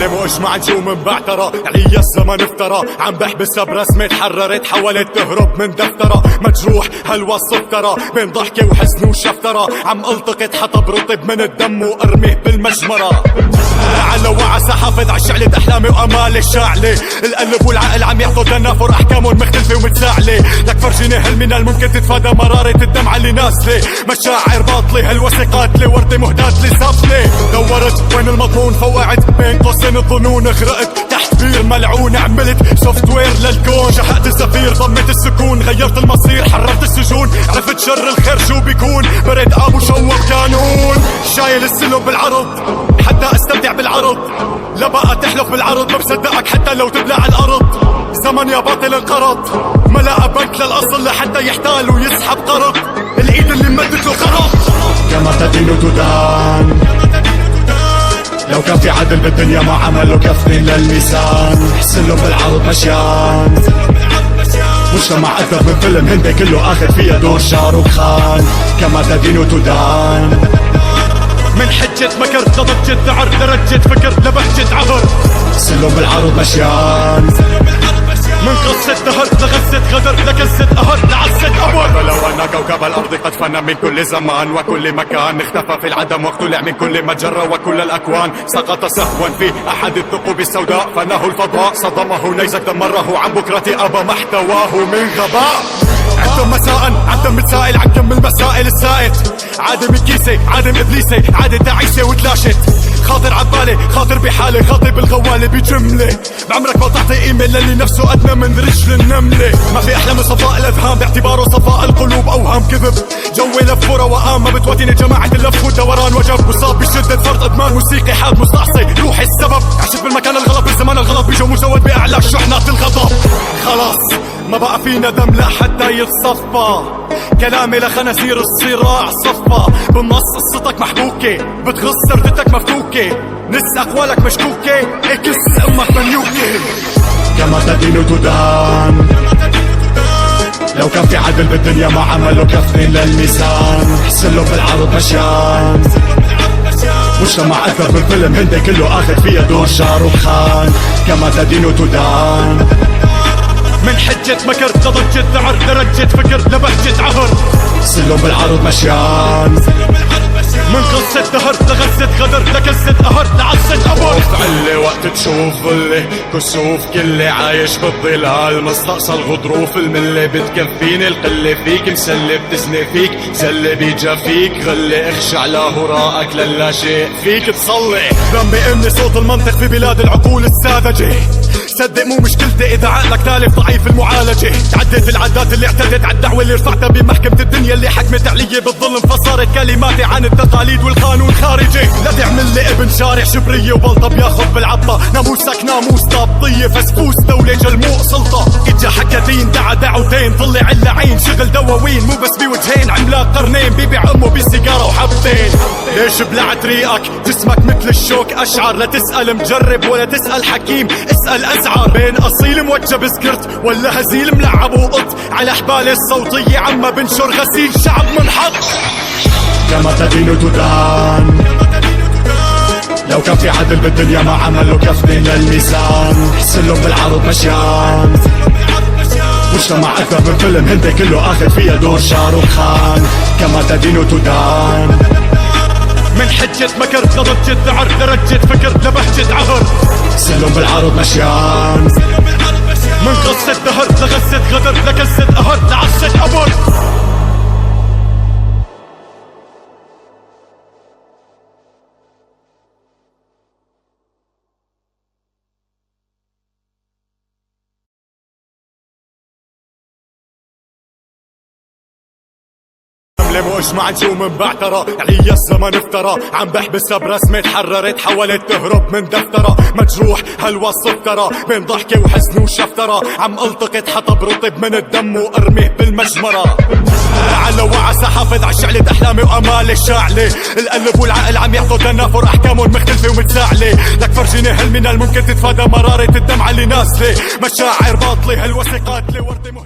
حملة مؤجمع نجوم مبعترة، علي الزمن افترى، عم بحبسها برسمة تحررت حاولت تهرب من دفترة، مجروح هالوصف ترى بين ضحكة وحزن وشفترة، عم التقط حطب رطب من الدم وارميه بالمجمرة. على وعسى حافظ عالشعلة احلامي وامالي الشاعلة، القلب والعقل عم يعطوا تنافر احكامهم مختلفة ومتساعلة، لك فرجيني هل من الممكن تتفادى مرارة الدمعة اللي نازلة، مشاعر باطلة هالوسة قاتلة وردة مهدات لي سافلة، دورت وين المضمون فوقعت بين قوسين الظنون، غرقت تحت بير ملعون، عملت سوفت وير للكون، شحقت الزفير ضمت السكون، غيرت المصير حررت السجون، عرفت شر الخير شو بيكون، برد ابو شوق قانون، شايل السلم بالعرض حتى استمتع بالعرض، لا بقى تحلف بالعرض ما بصدقك حتى لو تبلع الارض، زمن يا باطل انقرض ما لقى بنك للاصل لحتى يحتال ويسحب قرض، الايد اللي مدت له خرط كما تدين تدان، لو كان في عدل بالدنيا ما عملوا كفن للميزان، حسلهم بالعرض مشيان مجتمع أكثر من فيلم هندي كله آخذ فيها دور شاروخ خان، كما تدين تدان، من حجة مكر لضجة ذعر لرجة فكر لبهجة عبر، حسلهم بالعرض مشيان من قصة دهر لغزة غدر لكزة قهر لعزة أبر، ولو أن كوكب الأرض قد فنى من كل زمان وكل مكان، اختفى في العدم وطلع من كل مجرة وكل الأكوان، سقط سهوا في أحد الثقوب السوداء فناه الفضاء، صدمه ليس دمره عن بكرة أبى ما احتواه من غباء، عدم مساء عدم متسائل عن كم المسائل السائت، عادم الكيسة عادم إبليسة عادة تعيسة وتلاشت، خاطر عبالي خاطر بحالي خاطر بالغوالي بجملة، بعمرك ما تعطي قيمة للي نفسه أدنى من رجل النملة، ما في أحلى من صفاء الأذهان باعتباره صفاء القلوب أوهام كذب، جوي لف وروقان ما بتوديني جماعة اللف والدوران وجب، مصاب بشدة فرط إدمان موسيقي حاد مستعصي روحي السبب، عشت بالمكان الغلط بالزمان الغلط بيجو مزود بأعلى شحنات الغضب، خلاص ما بقى في ندم لا حتى يتصفى، كلامي لخنازير الصراع صفى، بالنص قصتك محبوكة بتغص سردتك مفكوكة، نس أقوالك مشكوكة اكس أمك منيوكة، كما تدين تدان، لو كان في عدل بالدنيا ما عملوا كفن للميزان، حسلهم بالعرض مشيان مجتمع أكثر من فيلم هندي كله آخذ فيها دور شاروخ خان، كما تدين تدان، من حجة مكر لضجة ذعر لرجة فكر لبهجة عهر، حسلهم بالعرض مشيان من قصة دهر لغزة غدر لكزة قهر لعزة أبر، فعلي وقت تشوف ظلي كسوف كلي عايش بالظلال، مستقصى الغضروف الملي بتكفيني القلة فيك، مسلي بتزني فيك زلي بيجافيك، غلي اخشع لهراءك للا شيء فيك تصلي، ذنبي اني صوت المنطق في بلاد العقول الساذجة، صدق مو مشكلتي اذا عقلك تالف ضعيف المعالجة، تعديت العدات اللي اعتدت على الدعوة اللي رفعتها بمحكمة الدنيا اللي حكمت علي بالظلم، فصارت كلماتي عن التقاليد والقانون خارجي، لا تعمل لي ابن شارع شبرية وبلطة بياخد بالعطة، ناموسك ناموس طابطية فسفوس دولة جلموق سلطة، اجا حكى دين دعا دعوتين طلع اللعين شغل دواوين مو بس بوجهين، عملاق قرنين بيبيع امه بالسيجارة وحبتين، ليش بلعت ريقك جسمك مثل الشوك اشعر، لا تسأل مجرب ولا تسأل حكيم اسأل ازعر، بين اصيل موجب سكرت ولا هزيل ملعب وقط، على حبالي الصوتية عما بنشر غسيل شعب منحط، كما تدين تدان، لو كان في عدل بالدنيا ما عملوا كفن للميزان، حسلهم بالعرض مشيان مجتمع أكثر من فيلم هندي كله آخذ فيها دور شاروخ خان، كما تدين تدان، من حجة مكر لضجة ذعر لرجة فكر لبهجة عهر، حسلهم بالعرض مشيان من قصة دهر لغزة غدر لكزة قهر لعزة أبر. مؤجمع نجوم مبعترة، علي الزمن افترى، عم بحبسها برسمة تحررت حاولت تهرب من دفترة، مجروح هالوصف ترى بين ضحكة وحزن وشفترة، عم التقط حطب رطب من الدم وارميه بالمجمرة، على وعسى حافظ عالشعلة احلامي وامالي الشاعلة، القلب والعقل عم يعطوا تنافر احكامهم مختلفة ومتساعلة، لك فرجيني هل من الممكن تتفادى مرارة الدمعة اللي نازلة، مشاعر باطلة هالوسة قاتلة وردة مهدى.